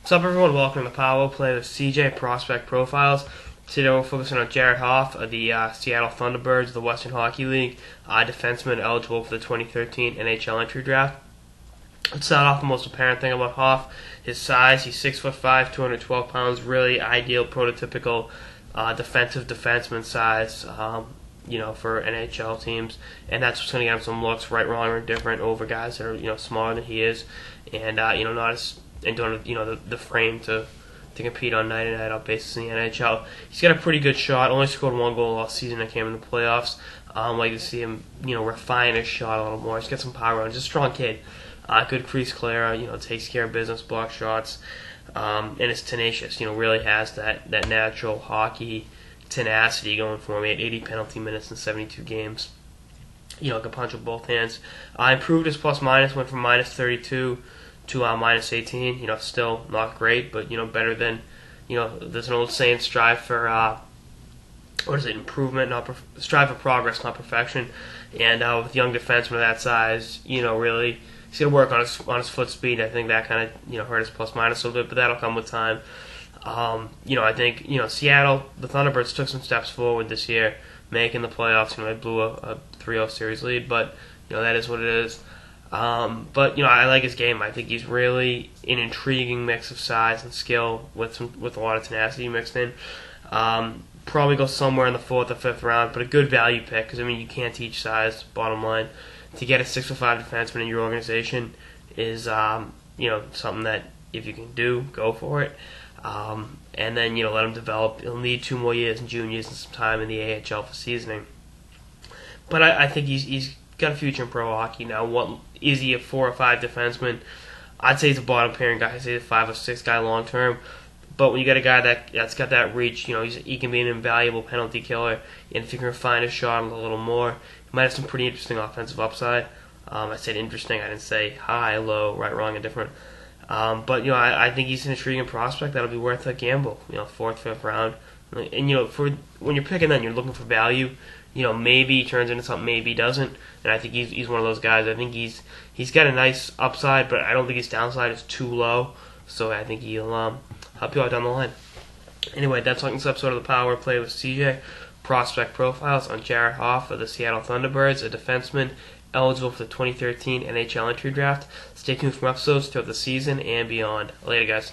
What's up, everyone? Welcome to Power Play with CJ Prospect Profiles. Today we're focusing on Hauf of the Seattle Thunderbirds, the Western Hockey League, defenseman eligible for the 2013 NHL entry draft. Let's start off the most apparent thing about Hauf, his size. He's 6'5", 212 pounds, really ideal, prototypical defensive defenseman size, for NHL teams. And that's what's going to get him some looks, right, wrong, or indifferent over guys that are, smaller than he is, and, not as and doing the frame to compete on night and night out basis in the NHL. He's got a pretty good shot. Only scored one goal all season that came in the playoffs. I'd like to see him refine his shot a little more. He's got some power on. He's a strong kid. Good crease clear. Takes care of business, block shots, and is tenacious. Really has that natural hockey tenacity going for him. He had 80 penalty minutes in 72 games. Can punch with both hands. Improved his plus minus, went from minus 32 to minus 18. Still not great, but better than, there's an old saying: strive for improvement, strive for progress, not perfection. And with young defensemen of that size, really he's gonna work on his foot speed. I think that kind of hurt his plus minus a little bit, but that'll come with time. I think Seattle, the Thunderbirds took some steps forward this year, making the playoffs. They blew a 3-0 series lead, but that is what it is. But I like his game. I think he's really an intriguing mix of size and skill with a lot of tenacity mixed in. Probably go somewhere in the 4th or 5th round, but a good value pick because you can't teach size. Bottom line, to get a 6'5" defenseman in your organization is something that if you can do, go for it. And then let him develop. He'll need 2 more years in juniors and some time in the AHL for seasoning. But I think he's got a future in pro hockey now. What is he, a 4 or 5 defenseman? I'd say he's a bottom pairing guy. I'd say he's a 5 or 6 guy long term. But when you got a guy that's got that reach, he can be an invaluable penalty killer. And if you can refine his shot a little more, he might have some pretty interesting offensive upside. I said interesting. I didn't say high, low, right, wrong, and different. But I think he's an intriguing prospect that'll be worth a gamble. 4th, 5th round. And for when you're picking, then you're looking for value. Maybe he turns into something, maybe he doesn't. And I think he's one of those guys. I think he's got a nice upside, but I don't think his downside is too low. So I think he'll help you out down the line. Anyway, that's all this episode of the Power Play with CJ. Prospect Profiles on Hauf of the Seattle Thunderbirds, a defenseman eligible for the 2013 NHL entry draft. Stay tuned for episodes throughout the season and beyond. Later, guys.